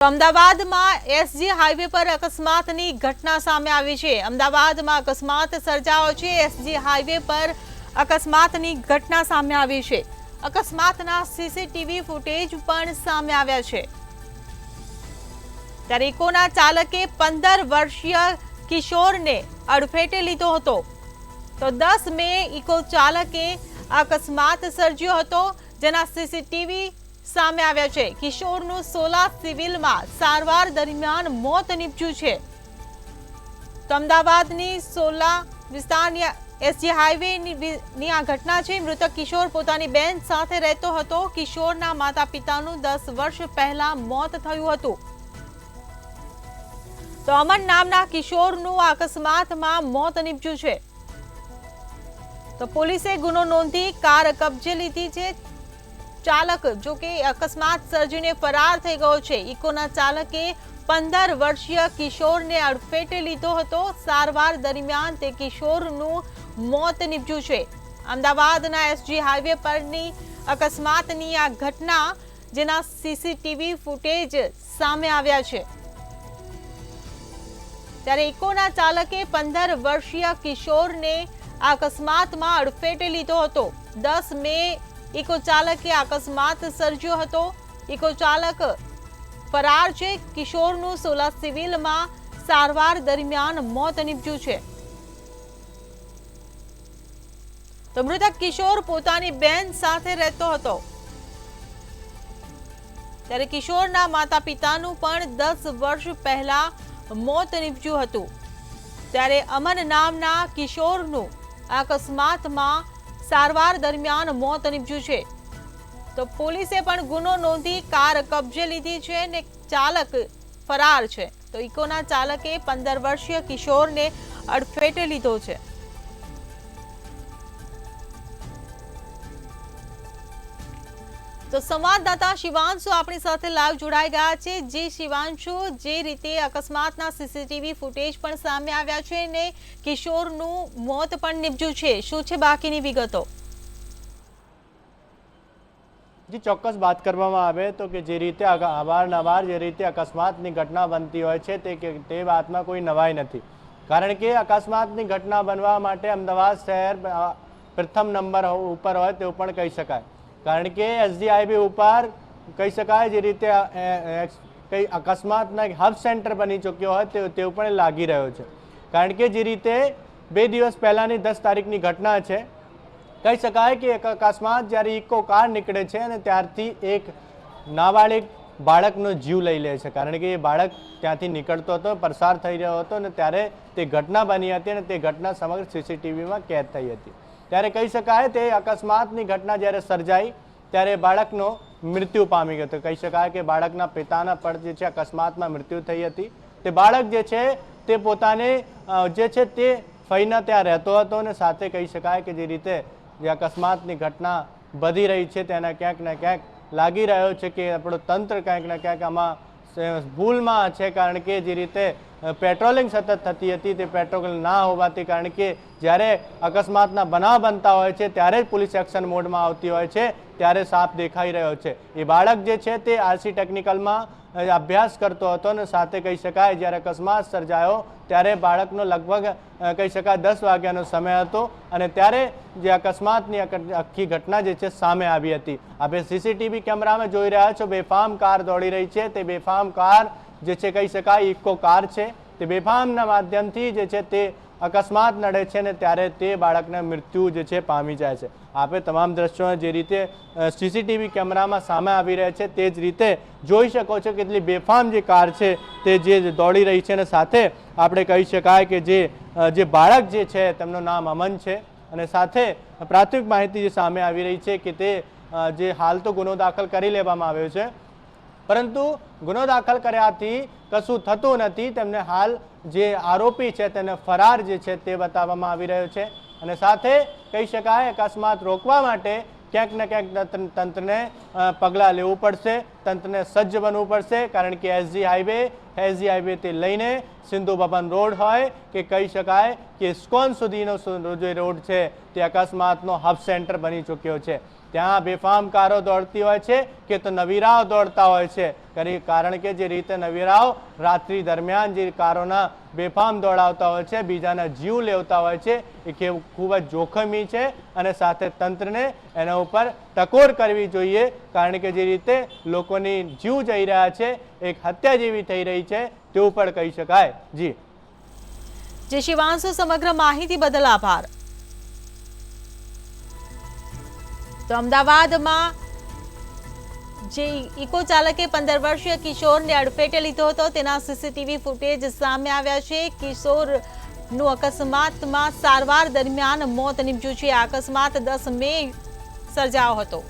અમદાવાદમાં SG highway પર અકસ્માતની ઘટના સામે આવી છે। અમદાવાદમાં અકસ્માત સર્જાયો છે। એસજી હાઈવે પર અકસ્માતની ઘટના સામે આવી છે। અકસ્માતના સીસીટીવી ફૂટેજ પણ સામે આવ્યા છે। ત્યારે ઇકોના ચાલકે 15 વર્ષીય કિશોરને અડફેટે લીધો હતો। તો 10 મે ઇકો ચાલકે અકસ્માત સર્જ્યો હતો, જેના સીસીટીવી સામે આવ્યા છે। કિશોરનું સોલા સિવિલમાં સારવાર દરમિયાન મોત નીપજ્યું છે। તો અમદાવાદની સોલા વિસ્તારની એસજી હાઈવેની આ ઘટના છે। મૃતક કિશોર પોતાની બેન સાથે રહેતો હતો। કિશોરના માતા પિતાનું 10 વર્ષ પહેલા મોત થયું હતું। તો અમન નામના કિશોરનું અકસ્માતમાં મોત નીપજ્યું છે। તો પોલીસે ગુનો નોંધી કાર કબજે લીધી છે। ચાલક જો કે અકસ્માત સર્જીને ફરાર થઈ ગયો છે। ઇકોના ચાલકે 15 વર્ષીય કિશોરને અડફેટે લીધો હતો। સારવાર દરમિયાન તે કિશોરનું મોત નીપજ્યું છે। અમદાવાદના એસજી હાઈવે પરની અકસ્માતની આ ઘટના, જેના સીસીટીવી ફૂટેજ સામે આવ્યા છે। ત્યારે ઇકોના ચાલકે 15 વર્ષીય કિશોરને અકસ્માતમાં અડફેટે લીધો હતો। 10 મે ઇકો ચાલકે અકસ્માત સર્જ્યો હતો। ઇકો ચાલક ફરાર છે। કિશોરનું સોલા સિવિલમાં સારવાર દરમિયાન મોત નીપજ્યું છે। તો મૃતક કિશોર પોતાની બેન સાથે રહેતો હતો। ત્યારે કિશોરના માતા પિતાનું પણ 10 વર્ષ પહેલા મોત નીપજ્યું હતું। ત્યારે અમન નામના કિશોરનું અકસ્માતમાં સારવાર દરમિયાન મોત નીપજ્યું છે। તો પોલીસે પણ ગુનો નોંધી કાર કબજે લીધી છે અને ચાલક ફરાર છે। તો ઇકોના ચાલકે 15 વર્ષીય કિશોરને અડફેટે લીધો છે। તો સંવાદદાતા શિવાંશુ આપણી સાથે લાઈવ જોડાઈ ગયા છે। જે શિવાંશુ, જે રીતે અકસ્માતના સીસીટીવી ફૂટેજ પણ સામે આવ્યા છે અને કિશોરનું મોત પણ નીપજ્યું છે, શું છે બાકીની વિગતો? જી, ચોક્કસ વાત કરવામાં આવે તો કે જે રીતે અવારનવાર જે રીતે અકસ્માતની ઘટના બનતી હોય છે તે વાતમાં કોઈ નવાઈ નથી। કારણ કે અકસ્માતની ઘટના બનવા માટે અમદાવાદ શહેર પ્રથમ નંબર ઉપર હોય તેવું પણ કહી શકાય। કારણ કે એસજી હાઈવે ઉપર કહી શકાય જે રીતે કઈ અકસ્માતના હબ સેન્ટર બની ચૂક્યો હોય તેવું પણ લાગી રહ્યો છે। કારણ કે જે રીતે 2 દિવસ પહેલાની 10 તારીખની ઘટના છે, કહી શકાય કે એક અકસ્માત જ્યારે ઇકો કાર નીકળે છે અને ત્યારથી એક નાબાળિગ બાળકનો જીવ લઈ લે છે। કારણ કે એ બાળક ત્યાંથી નીકળતો હતો, પસાર થઈ રહ્યો હતો અને ત્યારે તે ઘટના બની હતી અને તે ઘટના સમગ્ર સીસીટીવીમાં કેદ થઈ હતી। ત્યારે કહી શકાય તે અકસ્માતની ઘટના જ્યારે સર્જાઈ ત્યારે બાળકનો મૃત્યુ પામી ગયો હતો। કહી શકાય કે બાળકના પિતાના પણ જે છે અકસ્માતમાં મૃત્યુ થઈ હતી। તે બાળક જે છે તે પોતાને જે છે તે ફઈના ત્યાં રહેતો હતો અને સાથે કહી શકાય કે જે રીતે જે અકસ્માતની ઘટના વધી રહી છે તેના ક્યાંક ને ક્યાંક લાગી રહ્યો છે કે આપણું તંત્ર ક્યાંક ને ક્યાંક આમાં ભૂલમાં છે। કારણ કે જે રીતે પેટ્રોલિંગ સતત થતી હતી તે પેટ્રોલિંગ ના હોવાથી, કારણ કે જ્યારે અકસ્માતના બનાવ બનતા હોય છે ત્યારે જ પોલીસ એક્શન મોડમાં આવતી હોય છે, ત્યારે સાફ દેખાઈ રહ્યો છે। એ બાળક જે છે તે આરસી ટેકનિકલમાં અભ્યાસ કરતો હતો અને સાથે કહી શકાય જ્યારે અકસ્માત સર્જાયો ત્યારે બાળકનો લગભગ કહી શકાય 10 વાગ્યાનો સમય હતો અને ત્યારે જે અકસ્માતની આખી ઘટના જે છે સામે આવી હતી। આપણે સીસીટીવી કેમેરામાં જોઈ રહ્યા છો, બેફામ કાર દોડી રહી છે। તે બેફામ કાર જે છે કહી શકાય ઇકો કાર છે। તે બેફામના માધ્યમથી જે છે તે અકસ્માત નડે છે અને ત્યારે તે બાળકના મૃત્યુ જે છે પામી જાય છે। આપણે તમામ દ્રશ્યો જે રીતે સીસીટીવી કેમેરામાં સામે આવી રહ્યા છે તે જ રીતે જોઈ શકો છો કે કેટલી બેફામ જે કાર છે તે જે દોડી રહી છે અને સાથે આપણે કહી શકાય કે જે બાળક જે છે તેમનું નામ અમન છે અને સાથે પ્રાથમિક માહિતી જે સામે આવી રહી છે કે તે જે હાલ તો ગુનો દાખલ કરી લેવામાં આવ્યો છે, પરંતુ ગુનો દાખલ કર્યાથી કશું થતું નથી। તેમને હાલ જે આરોપી છે તેને ફરાર જે છે તે બતાવવામાં આવી રહ્યો છે અને સાથે કહી શકાય અકસ્માત રોકવા માટે ક્યાંક ને ક્યાંક તંત્રને પગલાં લેવું પડશે, તંત્રને સજ્જ બનવું પડશે। કારણ કે એસજી હાઈવેથી લઈને સિંધુ ભવન રોડ હોય કે કહી શકાય કે ઇસ્કોન સુધીનો જે રોડ છે તે અકસ્માતનો હબ સેન્ટર બની ચૂક્યો છે। ત્યાં બેફામ કારો દોડતી હોય છે કે તો નવીરાઓ દોડતા હોય છે, કારણ કે જે રીતે નવીરાઓ રાત્રિ દરમિયાન જે કારોના બેફામ દોડાવતા હોય છે, બીજાના જીવ લેવતા હોય છે, એ ખૂબ જ જોખમી છે અને સાથે તંત્રને એના ઉપર ટકોર કરવી જોઈએ, કારણ કે જે રીતે લોકોની જીવ જઈ રહ્યા છે, એક હત્યા જેવી થઈ રહી છે તેવું પણ કહી શકાય। જી શિવાંશુ, સમગ્ર માહિતી બદલ આભાર। તો અમદાવાદમાં જે ઇકો ચાલકે 15 વર્ષીય કિશોરને અડફેટે લીધો હતો તેના સીસીટીવી ફૂટેજ સામે આવ્યા છે। કિશોરનું અકસ્માતમાં સારવાર દરમિયાન મોત નીપજ્યું છે। આ અકસ્માત 10 મે સર્જાયો હતો।